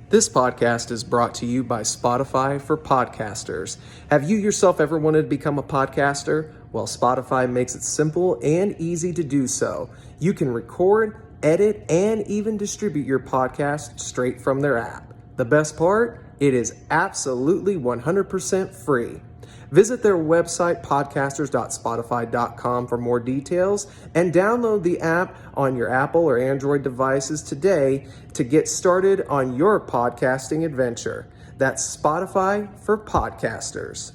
This podcast is brought to you by Spotify for podcasters. Have you yourself ever wanted to become a podcaster? Well, Spotify makes it simple and easy to do so. You can record, edit, and even distribute your podcast straight from their app. The best part? It is absolutely 100% free. Visit their website, podcasters.spotify.com, for more details, and download the app on your Apple or Android devices today to get started on your podcasting adventure. That's Spotify for podcasters.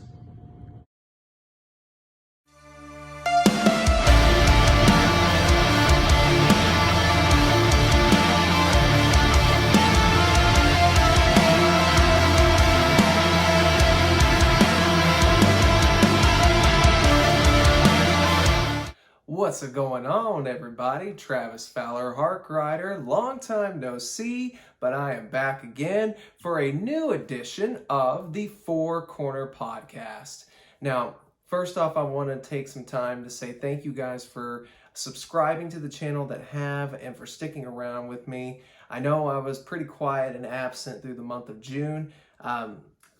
What's going on, everybody? Travis Fowler, Hark Rider. Long time no see, but I am back again for a new edition of the Four Corner Podcast. Now, first off, I want to take some time to say thank you guys for subscribing to the channel that have and for sticking around with me. I know I was pretty quiet and absent through the month of June.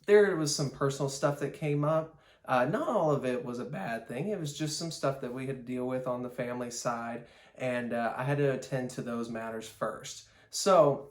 There was some personal stuff that came up. Not all of it was a bad thing. It was just some stuff that we had to deal with on the family side, and I had to attend to those matters first. So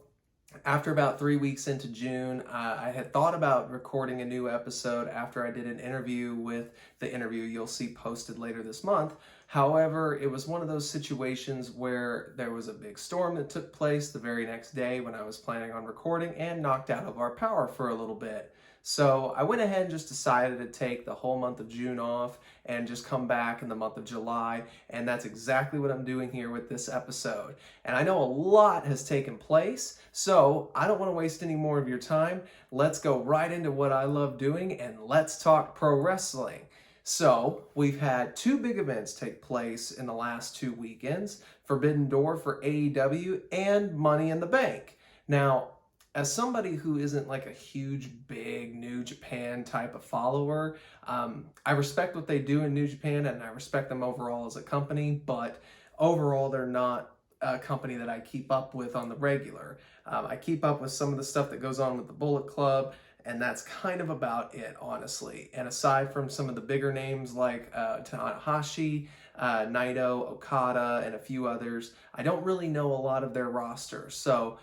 after about 3 weeks into June, I had thought about recording a new episode after I did an interview with the interview you'll see posted later this month. However, it was one of those situations where there was a big storm that took place the very next day when I was planning on recording and knocked out of our power for a little bit. So I went ahead and just decided to take the whole month of June off and just come back in the month of July. And that's exactly what I'm doing here with this episode. And I know a lot has taken place, so I don't want to waste any more of your time. Let's go right into what I love doing and let's talk pro wrestling. So we've had two big events take place in the last 2 weekends: Forbidden Door for AEW and Money in the Bank. Now, as somebody who isn't like a huge, big New Japan type of follower, I respect what they do in New Japan and I respect them overall as a company, but overall they're not a company that I keep up with on the regular. I keep up with some of the stuff that goes on with the Bullet Club, and that's kind of about it, honestly. And aside from some of the bigger names like Tanahashi, Naito, Okada, and a few others, I don't really know a lot of their roster. So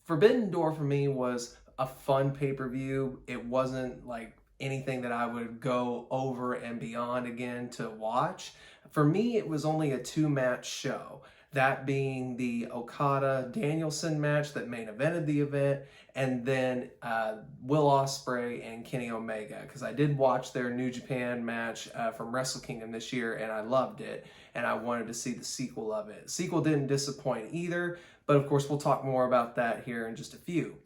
Forbidden Door for me was a fun pay-per-view. It wasn't like anything that I would go over and beyond again to watch. For me, it was only a 2-match show. That being the Okada-Danielson match that main evented the event, and then Will Ospreay and Kenny Omega, because I did watch their New Japan match from Wrestle Kingdom this year, and I loved it, and I wanted to see the sequel of it. Sequel didn't disappoint either, but of course we'll talk more about that here in just a few.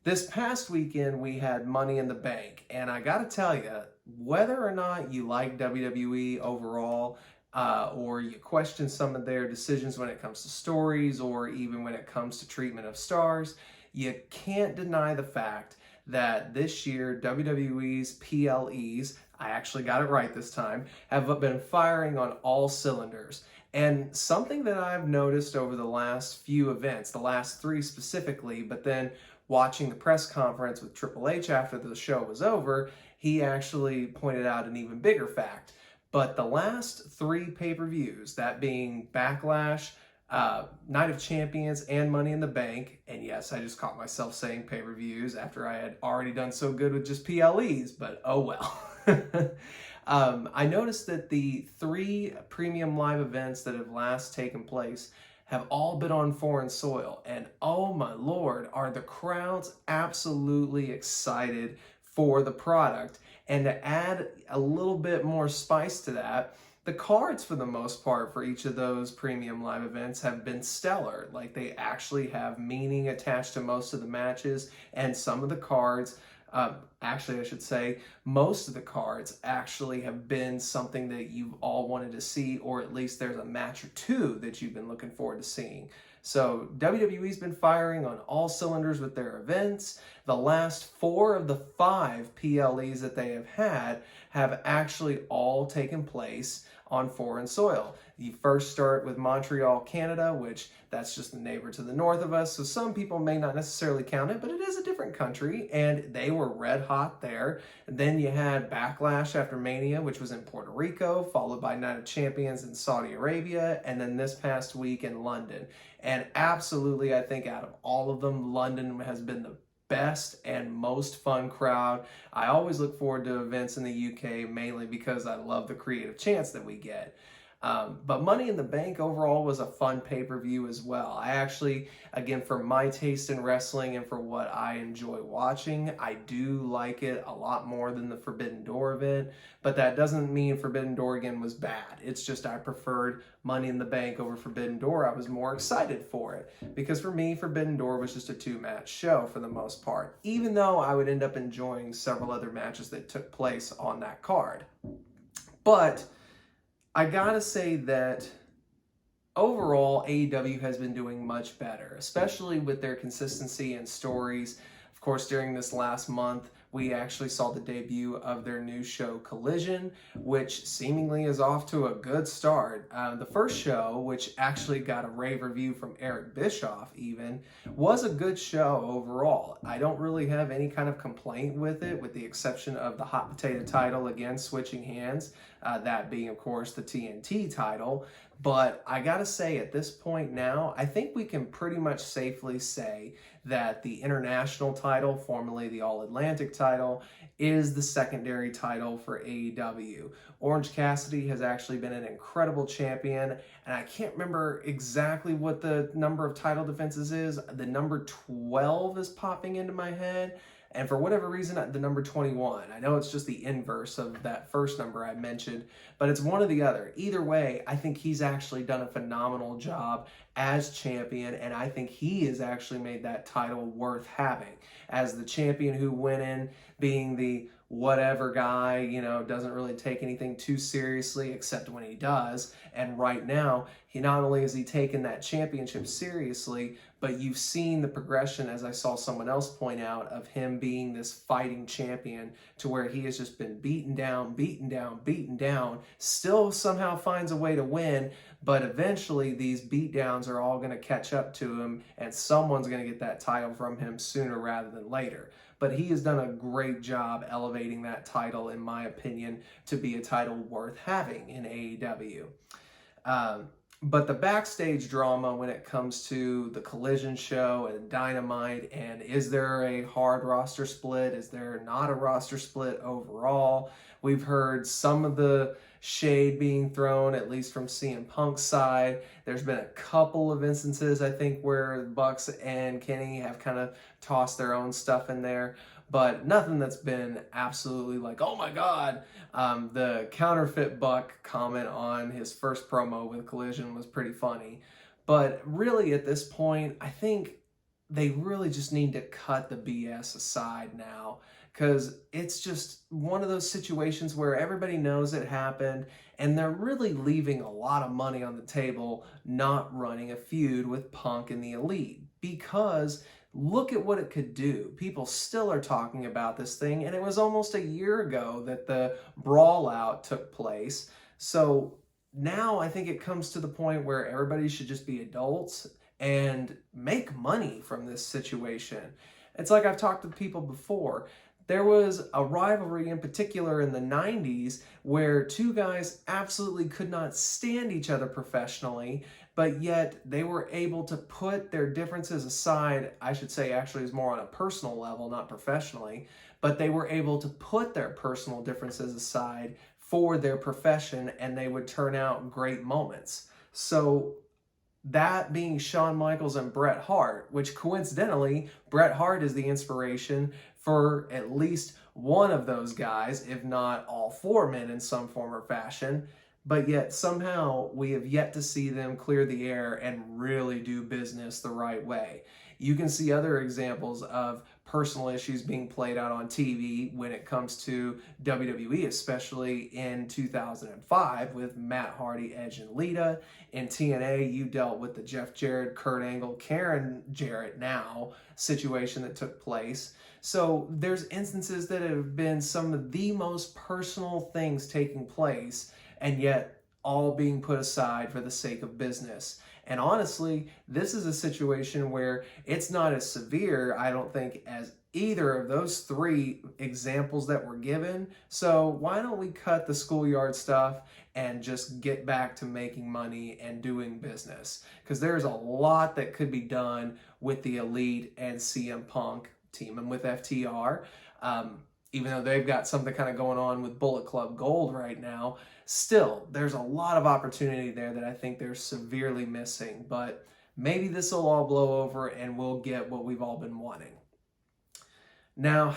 This past weekend we had Money in the Bank, and I gotta tell you, whether or not you like WWE overall, or you question some of their decisions when it comes to stories or even when it comes to treatment of stars, you can't deny the fact that this year WWE's PLEs, I actually got it right this time, have been firing on all cylinders. And something that I've noticed over the last few events, the last 3 specifically, but then watching the press conference with Triple H after the show was over, he actually pointed out an even bigger fact. But the last 3 pay-per-views, that being Backlash, Night of Champions, and Money in the Bank, and yes, I just caught myself saying pay-per-views after I had already done so good with just PLEs, but oh well. I noticed that the 3 premium live events that have last taken place have all been on foreign soil, and oh my lord, are the crowds absolutely excited for the product. And to add a little bit more spice to that, the cards for the most part for each of those premium live events have been stellar. Like, they actually have meaning attached to most of the matches, and some of the cards, actually I should say, most of the cards actually have been something that you've all wanted to see, or at least there's a match or 2 that you've been looking forward to seeing. So WWE's been firing on all cylinders with their events. The last 4 of the 5 PLEs that they have had have actually all taken place on foreign soil. You first start with Montreal, Canada, which that's just the neighbor to the north of us. So some people may not necessarily count it, but it is a different country, and they were red hot there. And then you had Backlash after Mania, which was in Puerto Rico, followed by Night of Champions in Saudi Arabia, and then this past week in London. And absolutely, I think out of all of them, London has been the best and most fun crowd. I always look forward to events in the UK, mainly because I love the creative chance that we get. But Money in the Bank overall was a fun pay-per-view as well. I actually, again, for my taste in wrestling and for what I enjoy watching, I do like it a lot more than the Forbidden Door event. But that doesn't mean Forbidden Door again was bad. It's just I preferred Money in the Bank over Forbidden Door. I was more excited for it because for me, Forbidden Door was just a two-match show for the most part, even though I would end up enjoying several other matches that took place on that card. But I gotta say that overall, AEW has been doing much better, especially with their consistency and stories. Of course, during this last month, we actually saw the debut of their new show, Collision, which seemingly is off to a good start. The first show, which actually got a rave review from Eric Bischoff even, was a good show overall. I don't really have any kind of complaint with it, with the exception of the hot potato title, again, switching hands, that being, of course, the TNT title. But I gotta say, at this point now, I think we can pretty much safely say that the international title, formerly the All-Atlantic title, is the secondary title for AEW. Orange Cassidy has actually been an incredible champion, and I can't remember exactly what the number of title defenses is. The number 12 is popping into my head. And for whatever reason, the number 21. I know it's just the inverse of that first number I mentioned, but it's one or the other. Either way, I think he's actually done a phenomenal job as champion, and I think he has actually made that title worth having. As the champion who went in being the whatever guy, doesn't really take anything too seriously except when he does. And right now, he not only has he taken that championship seriously, but you've seen the progression, as I saw someone else point out, of him being this fighting champion to where he has just been beaten down, beaten down, beaten down, still somehow finds a way to win, but eventually these beatdowns are all going to catch up to him, and someone's going to get that title from him sooner rather than later. But he has done a great job elevating that title, in my opinion, to be a title worth having in AEW. But the backstage drama when it comes to the Collision show and Dynamite, and is there a hard roster split? Is there not a roster split overall? We've heard some of the shade being thrown, at least from CM Punk's side. There's been a couple of instances, I think, where Bucks and Kenny have kind of tossed their own stuff in there, but nothing that's been absolutely like, oh my God. The counterfeit Buck comment on his first promo with Collision was pretty funny. But really at this point, I think they really just need to cut the BS aside now, because it's just one of those situations where everybody knows it happened, and they're really leaving a lot of money on the table not running a feud with Punk and the Elite, because look at what it could do. People still are talking about this thing, and it was almost a year ago that the brawl out took place. So now I think it comes to the point where everybody should just be adults and make money from this situation. It's like I've talked to people before. There was a rivalry in particular in the 90s where two guys absolutely could not stand each other professionally, but yet they were able to put their differences aside. I should say actually is more on a personal level, not professionally, but they were able to put their personal differences aside for their profession, and they would turn out great moments. So that being Shawn Michaels and Bret Hart, which coincidentally, Bret Hart is the inspiration for at least one of those guys, if not all four men in some form or fashion. But yet somehow we have yet to see them clear the air and really do business the right way. You can see other examples of personal issues being played out on TV when it comes to WWE, especially in 2005 with Matt Hardy, Edge, and Lita. In TNA, you dealt with the Jeff Jarrett, Kurt Angle, Karen Jarrett now situation that took place. So there's instances that have been some of the most personal things taking place, and yet all being put aside for the sake of business. And honestly, this is a situation where it's not as severe, I don't think, as either of those three examples that were given. So why don't we cut the schoolyard stuff and just get back to making money and doing business? Because there's a lot that could be done with the Elite and CM Punk teaming with FTR. Even though they've got something kind of going on with Bullet Club Gold right now, still, there's a lot of opportunity there that I think they're severely missing. But maybe this will all blow over and we'll get what we've all been wanting. Now,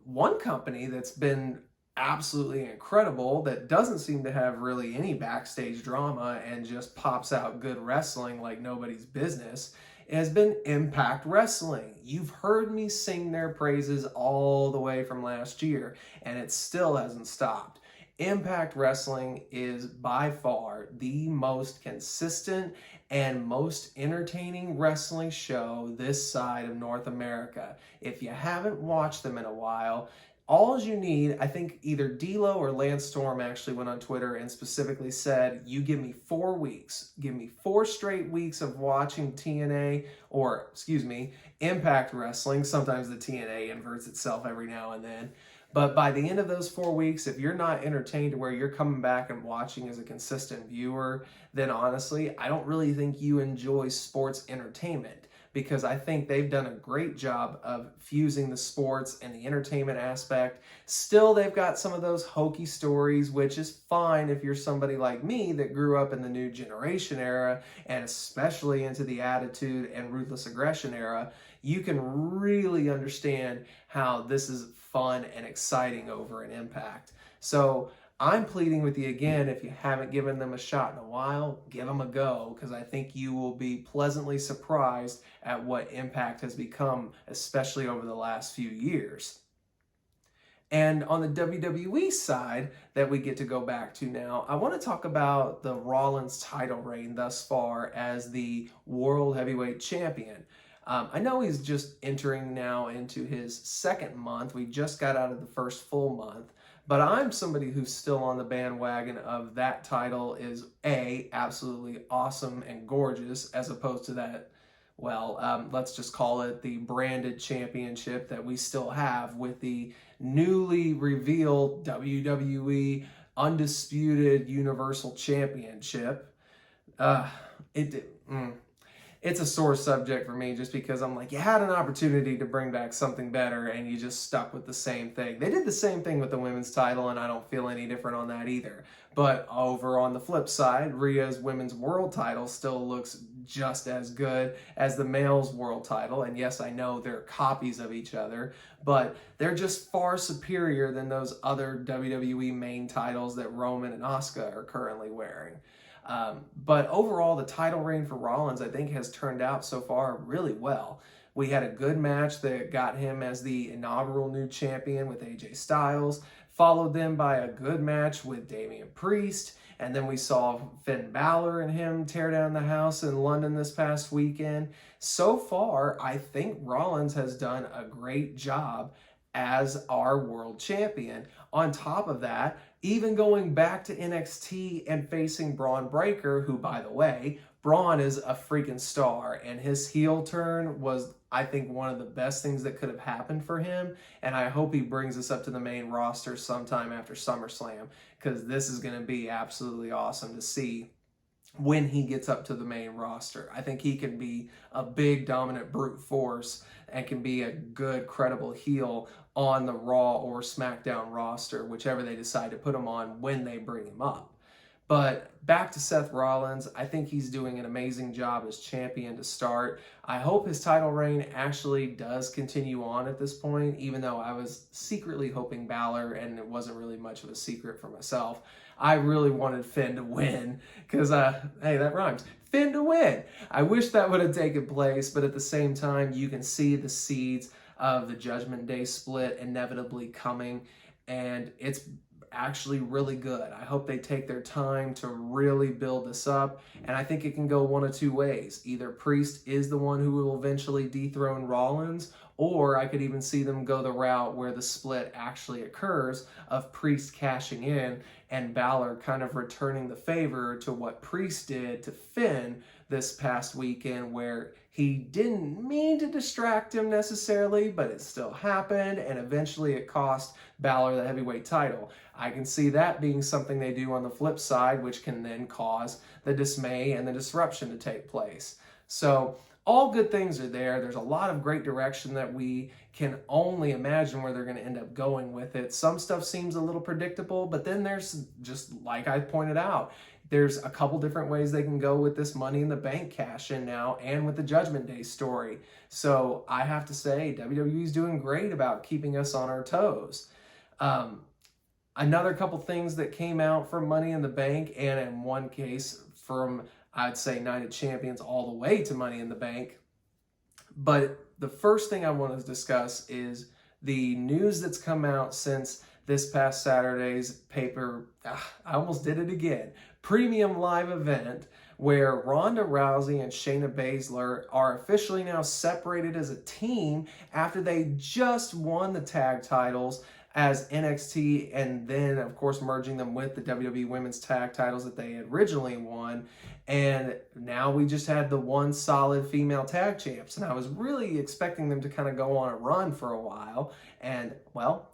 one company that's been absolutely incredible that doesn't seem to have really any backstage drama and just pops out good wrestling like nobody's business has been Impact Wrestling. You've heard me sing their praises all the way from last year, and it still hasn't stopped. Impact Wrestling is by far the most consistent and most entertaining wrestling show this side of North America. If you haven't watched them in a while, all you need, I think either D'Lo or Lance Storm actually went on Twitter and specifically said, you give me 4 weeks, give me 4 straight weeks of watching TNA, or excuse me, Impact Wrestling. Sometimes the TNA inverts itself every now and then. But by the end of those 4 weeks, if you're not entertained to where you're coming back and watching as a consistent viewer, then honestly, I don't really think you enjoy sports entertainment, because I think they've done a great job of fusing the sports and the entertainment aspect. Still, they've got some of those hokey stories, which is fine if you're somebody like me that grew up in the New Generation era, and especially into the Attitude and Ruthless Aggression era. You can really understand how this is fun and exciting over an Impact. So I'm pleading with you again, if you haven't given them a shot in a while, give them a go, because I think you will be pleasantly surprised at what Impact has become, especially over the last few years. And on the WWE side that we get to go back to now, I want to talk about the Rollins title reign thus far as the World Heavyweight Champion. I know he's just entering now into his second month. We just got out of the first full month. But I'm somebody who's still on the bandwagon of that title is absolutely awesome and gorgeous, as opposed to that, well, let's just call it the branded championship that we still have with the newly revealed WWE Undisputed Universal Championship. It's a sore subject for me, just because I'm like, you had an opportunity to bring back something better and you just stuck with the same thing. They did the same thing with the women's title, and I don't feel any different on that either. But over on the flip side, Rhea's women's world title still looks just as good as the male's world title. And yes, I know they're copies of each other, but they're just far superior than those other WWE main titles that Roman and Asuka are currently wearing. But overall, the title reign for Rollins, I think, has turned out so far really well. We had a good match that got him as the inaugural new champion with AJ Styles, followed then by a good match with Damian Priest, and then we saw Finn Balor and him tear down the house in London this past weekend. So far, I think Rollins has done a great job as our world champion. On top of that, even going back to NXT and facing Braun Breaker, who, by the way, Braun is a freaking star, and his heel turn was, I think, one of the best things that could have happened for him, and I hope he brings us up to the main roster sometime after SummerSlam, because this is going to be absolutely awesome to see when he gets up to the main roster. I think he can be a big, dominant brute force and can be a good, credible heel on the Raw or SmackDown roster, whichever they decide to put him on when they bring him up. But back to Seth Rollins, I think he's doing an amazing job as champion to start. I hope his title reign actually does continue on at this point, even though I was secretly hoping Balor, and it wasn't really much of a secret for myself. I really wanted Finn to win, because, hey, that rhymes. Finn to win. I wish that would have taken place, but at the same time, you can see the seeds of the Judgment Day split inevitably coming, and it's actually really good. I hope they take their time to really build this up, and I think it can go one of two ways. Either Priest is the one who will eventually dethrone Rollins, Or I could even see them go the route where the split actually occurs of Priest cashing in and Balor kind of returning the favor to what Priest did to Finn this past weekend, where he didn't mean to distract him necessarily, but it still happened, and eventually it cost Balor the heavyweight title. I can see that being something they do on the flip side, which can then cause the dismay and the disruption to take place. So all good things are there. There's a lot of great direction that we can only imagine where they're going to end up going with it. Some stuff seems a little predictable, but then there's, just like I pointed out, there's a couple different ways they can go with this Money in the Bank cash in now and with the Judgment Day story. So I have to say, WWE is doing great about keeping us on our toes. Another couple things that came out from Money in the Bank, and in one case from, I'd say, Night of Champions all the way to Money in the Bank. But the first thing I want to discuss is the news that's come out since this past Saturday's paper, I almost did it again, premium live event, where Ronda Rousey and Shayna Baszler are officially now separated as a team after they just won the tag titles as NXT, and then of course merging them with the WWE Women's Tag titles that they had originally won. And now we just had the one solid female tag champs, and I was really expecting them to kind of go on a run for a while, and well,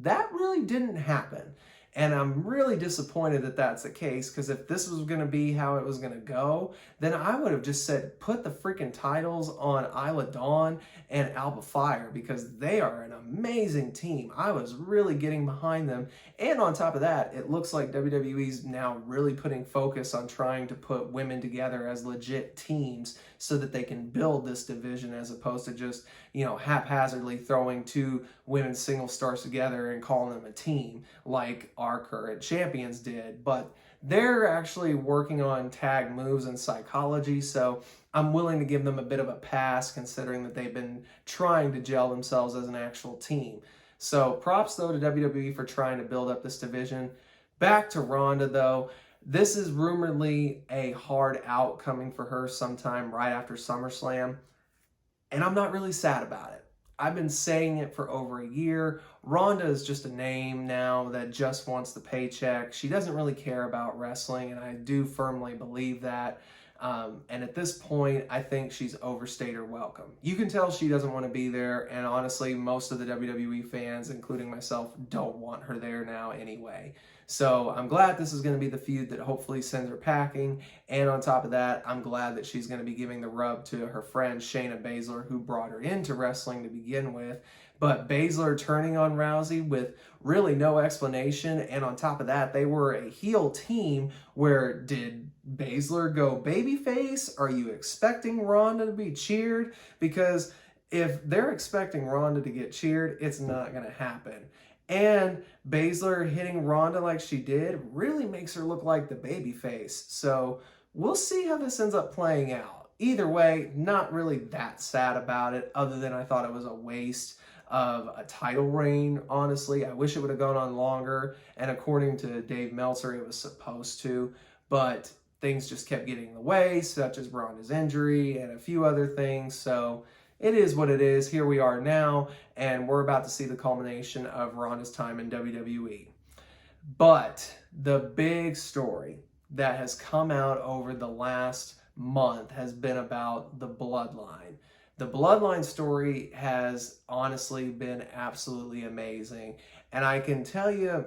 that really didn't happen. And I'm really disappointed that that's the case, because if this was going to be how it was going to go, then I would have just said, put the freaking titles on Isla Dawn and Alba Fire, because they are an amazing team. I was really getting behind them. And on top of that, it looks like WWE's now really putting focus on trying to put women together as legit teams so that they can build this division, as opposed to just, haphazardly throwing two women's single stars together and calling them a team like our current champions did. But they're actually working on tag moves and psychology, so I'm willing to give them a bit of a pass, considering that they've been trying to gel themselves as an actual team. So props though to WWE for trying to build up this division. Back to Ronda though. This is rumoredly a hard out coming for her sometime right after SummerSlam, and I'm not really sad about it. I've been saying it for over a year. Ronda is just a name now that just wants the paycheck. She doesn't really care about wrestling, and I do firmly believe that. And at this point, I think she's overstayed her welcome. You can tell she doesn't want to be there, and honestly, most of the WWE fans, including myself, don't want her there now anyway. So I'm glad this is going to be the feud that hopefully sends her packing, and on top of that, I'm glad that she's going to be giving the rub to her friend Shayna Baszler, who brought her into wrestling to begin with. But Baszler turning on Rousey with really no explanation, and on top of that, they were a heel team. Where did Baszler go babyface? Are you expecting Ronda to be cheered? Because if they're expecting Ronda to get cheered, it's not going to happen. And Baszler hitting Ronda like she did really makes her look like the babyface. So we'll see how this ends up playing out. Either way, not really that sad about it, other than I thought it was a waste of a title reign, honestly. I wish it would have gone on longer, and according to Dave Meltzer, it was supposed to, but things just kept getting in the way, such as Ronda's injury and a few other things. So it is what it is. Here we are now, and we're about to see the culmination of Ronda's time in WWE. But the big story that has come out over the last month has been about the Bloodline. The Bloodline story has honestly been absolutely amazing. And I can tell you,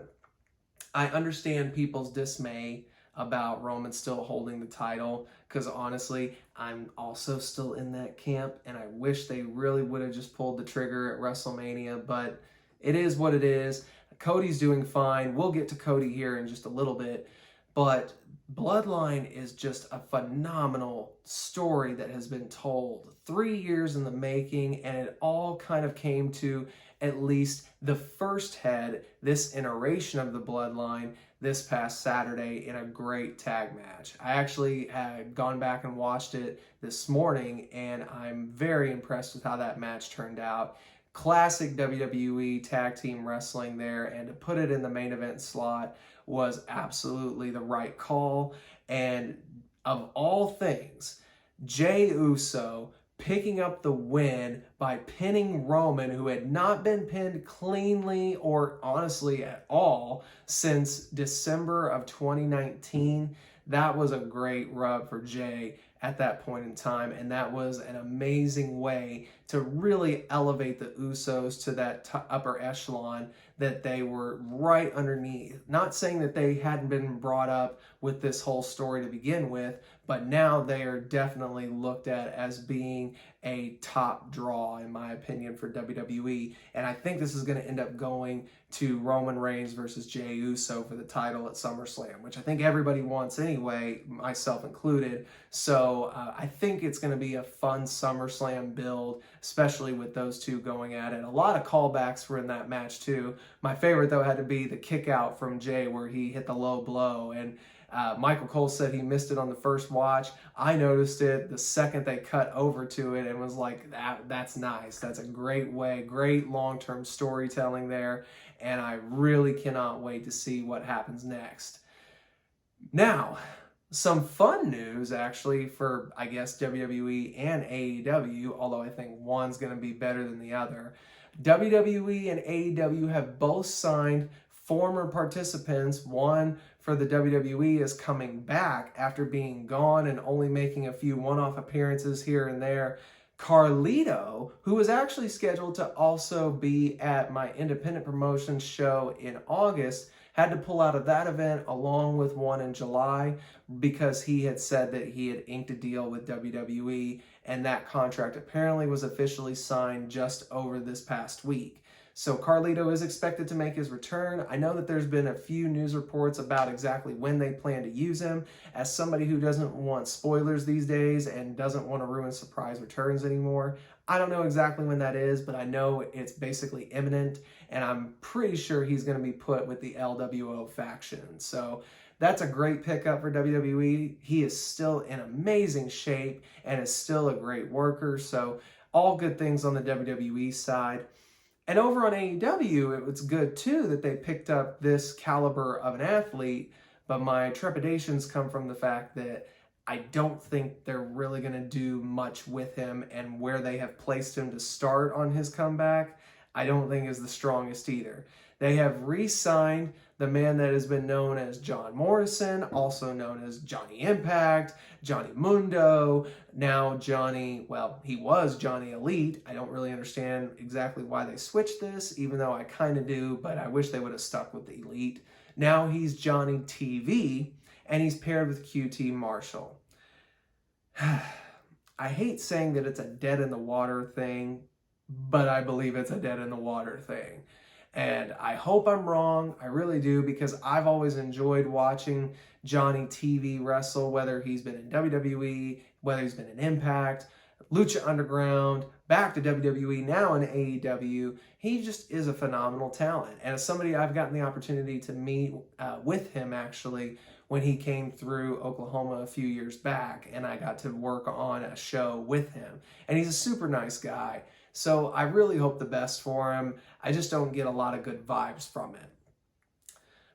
I understand people's dismay about Roman still holding the title, because honestly, I'm also still in that camp, and I wish they really would have just pulled the trigger at WrestleMania, but it is what it is. Cody's doing fine. We'll get to Cody here in just a little bit, but Bloodline is just a phenomenal story that has been told. 3 years in the making, and it all kind of came to at least the first head, this iteration of the Bloodline, this past Saturday in a great tag match. I actually had gone back and watched it this morning, and I'm very impressed with how that match turned out. Classic WWE tag team wrestling there, and to put it in the main event slot was absolutely the right call. And of all things, Jey Uso picking up the win by pinning Roman, who had not been pinned cleanly or honestly at all since December of 2019. That was a great rub for Jay at that point in time, and that was an amazing way to really elevate the Usos to that upper echelon that they were right underneath. Not saying that they hadn't been brought up with this whole story to begin with, but now they are definitely looked at as being a top draw, in my opinion, for WWE. And I think this is going to end up going to Roman Reigns versus Jey Uso for the title at SummerSlam, which I think everybody wants anyway, myself included. So I think it's going to be a fun SummerSlam build, especially with those two going at it. A lot of callbacks were in that match too. My favorite, though, had to be the kick out from Jey where he hit the low blow. And Michael Cole said he missed it on the first watch. I noticed it the second they cut over to it and was like, that's nice. That's a great way, great long-term storytelling there. And I really cannot wait to see what happens next. Now, some fun news actually for, I guess, WWE and AEW, although I think one's going to be better than the other. WWE and AEW have both signed former participants. One for the WWE is coming back after being gone and only making a few one-off appearances here and there. Carlito, who was actually scheduled to also be at my independent promotion show in August, had to pull out of that event along with one in July because he had said that he had inked a deal with WWE, and that contract apparently was officially signed just over this past week. So Carlito is expected to make his return. I know that there's been a few news reports about exactly when they plan to use him. As somebody who doesn't want spoilers these days and doesn't want to ruin surprise returns anymore, I don't know exactly when that is, but I know it's basically imminent, and I'm pretty sure he's going to be put with the LWO faction. So that's a great pickup for WWE. He is still in amazing shape and is still a great worker. So all good things on the WWE side. And over on AEW, it was good too that they picked up this caliber of an athlete, but my trepidations come from the fact that I don't think they're really going to do much with him, and where they have placed him to start on his comeback, I don't think is the strongest either. They have re-signed the man that has been known as John Morrison, also known as Johnny Impact, Johnny Mundo, now Johnny, well, he was Johnny Elite. I don't really understand exactly why they switched this, even though I kind of do, but I wish they would have stuck with the Elite. Now he's Johnny TV, and he's paired with QT Marshall. I hate saying that it's a dead in the water thing, but I believe it's a dead in the water thing. And I hope I'm wrong, I really do, because I've always enjoyed watching Johnny TV wrestle, whether he's been in WWE, whether he's been in Impact, Lucha Underground, back to WWE, now in AEW. He just is a phenomenal talent. And as somebody I've gotten the opportunity to meet with him actually when he came through Oklahoma a few years back, and I got to work on a show with him. And he's a super nice guy. So I really hope the best for him. I just don't get a lot of good vibes from it.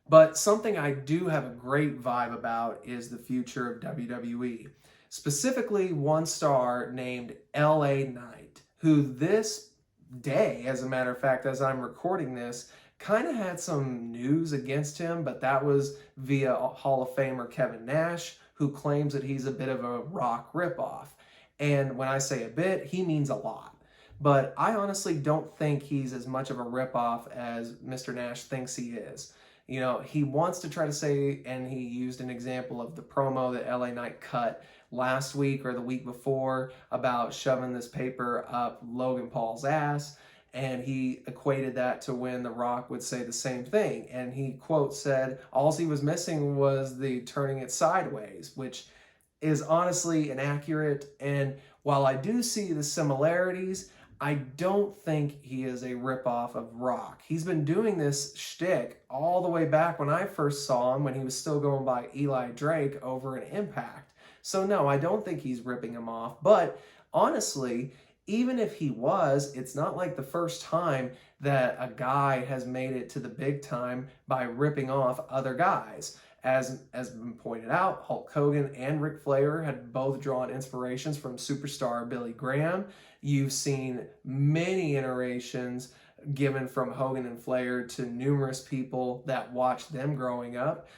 But something I do have a great vibe about is the future of WWE. Specifically, one star named LA Knight, who this day, as a matter of fact, as I'm recording this, kind of had some news against him, but that was via Hall of Famer Kevin Nash, who claims that he's a bit of a Rock ripoff. And when I say a bit, he means a lot. But I honestly don't think he's as much of a ripoff as Mr. Nash thinks he is. You know, he wants to try to say, and he used an example of the promo that LA Knight cut last week or the week before about shoving this paper up Logan Paul's ass, and he equated that to when The Rock would say the same thing. And he, quote, said, all he was missing was the turning it sideways, which is honestly inaccurate. And while I do see the similarities, I don't think he is a ripoff of Rock. He's been doing this shtick all the way back when I first saw him, when he was still going by Eli Drake over in Impact. So no, I don't think he's ripping him off. But honestly, even if he was, it's not like the first time that a guy has made it to the big time by ripping off other guys. As been pointed out, Hulk Hogan and Ric Flair had both drawn inspirations from superstar Billy Graham. You've seen many iterations given from Hogan and Flair to numerous people that watched them growing up.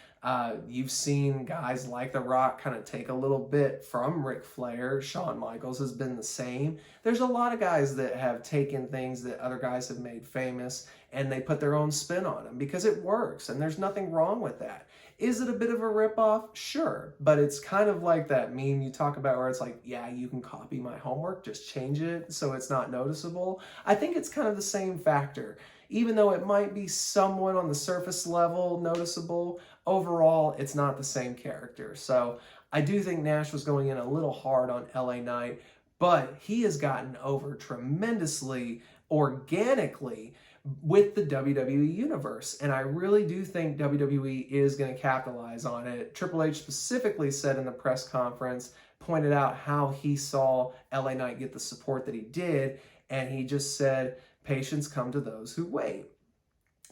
You've seen guys like The Rock kind of take a little bit from Ric Flair. Shawn Michaels has been the same. There's a lot of guys that have taken things that other guys have made famous and they put their own spin on them because it works, and there's nothing wrong with that. Is it a bit of a ripoff? Sure, but it's kind of like that meme you talk about where it's like, yeah, you can copy my homework, just change it so it's not noticeable. I think it's kind of the same factor. Even though it might be somewhat on the surface level noticeable, overall, it's not the same character. So I do think Nash was going in a little hard on LA Knight, but he has gotten over tremendously organically with the WWE Universe. And I really do think WWE is going to capitalize on it. Triple H specifically said in the press conference, pointed out how he saw LA Knight get the support that he did. And he just said, patience come to those who wait.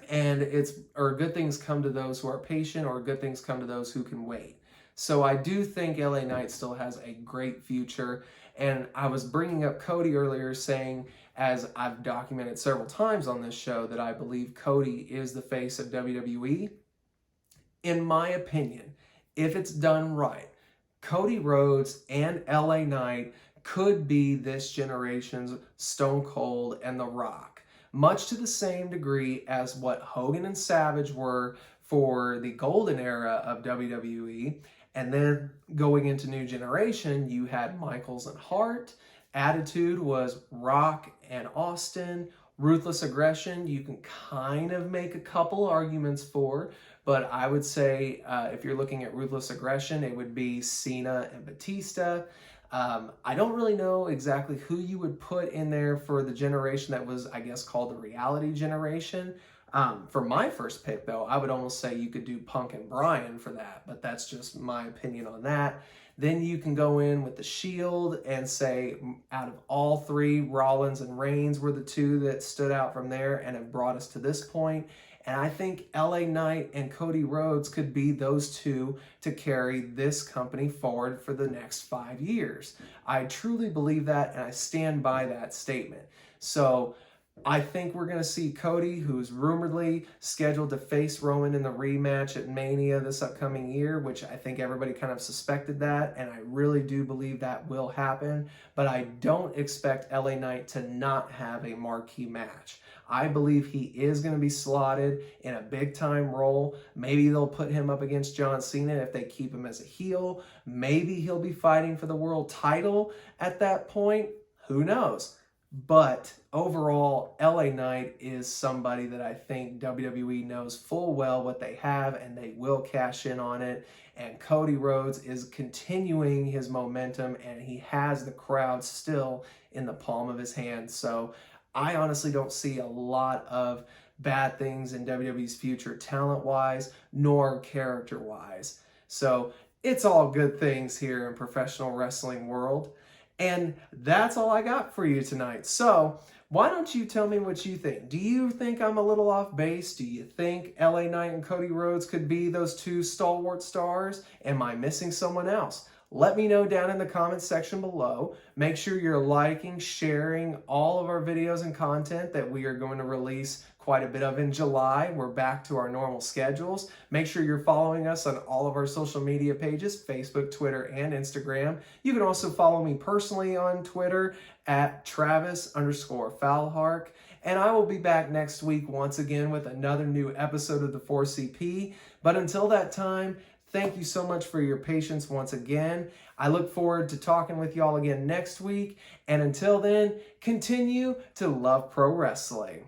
And or good things come to those who are patient, or good things come to those who can wait. So I do think LA Knight still has a great future. And I was bringing up Cody earlier, saying, as I've documented several times on this show, that I believe Cody is the face of WWE. In my opinion, if it's done right, Cody Rhodes and LA Knight could be this generation's Stone Cold and The Rock, much to the same degree as what Hogan and Savage were for the golden era of WWE. And then going into New Generation, you had Michaels and Hart. Attitude was Rock and Austin. Ruthless Aggression, you can kind of make a couple arguments for, but I would say if you're looking at Ruthless Aggression, it would be Cena and Batista. I don't really know exactly who you would put in there for the generation that was, I guess, called the reality generation. For my first pick, though, I would almost say you could do Punk and Bryan for that, but that's just my opinion on that. Then you can go in with the Shield and say, out of all three, Rollins and Reigns were the two that stood out from there and have brought us to this point. And I think LA Knight and Cody Rhodes could be those two to carry this company forward for the next 5 years. I truly believe that, and I stand by that statement. So I think we're going to see Cody, who's rumoredly scheduled to face Roman in the rematch at Mania this upcoming year, which I think everybody kind of suspected that, and I really do believe that will happen. But I don't expect LA Knight to not have a marquee match. I believe he is going to be slotted in a big-time role. Maybe they'll put him up against John Cena if they keep him as a heel. Maybe he'll be fighting for the world title at that point. Who knows? But overall, LA Knight is somebody that I think WWE knows full well what they have, and they will cash in on it. And Cody Rhodes is continuing his momentum, and he has the crowd still in the palm of his hand. So I honestly don't see a lot of bad things in WWE's future talent-wise, nor character-wise. So it's all good things here in professional wrestling world. And that's all I got for you tonight. So why don't you tell me what you think? Do you think I'm a little off base? Do you think LA Knight and Cody Rhodes could be those two stalwart stars? Am I missing someone else? Let me know down in the comments section below. Make sure you're liking, sharing all of our videos and content that we are going to release quite a bit of in July. We're back to our normal schedules. Make sure you're following us on all of our social media pages, Facebook, Twitter, and Instagram. You can also follow me personally on Twitter at Travis_Falhark. And I will be back next week once again with another new episode of the 4CP. But until that time, thank you so much for your patience once again. I look forward to talking with y'all again next week. And until then, continue to love pro wrestling.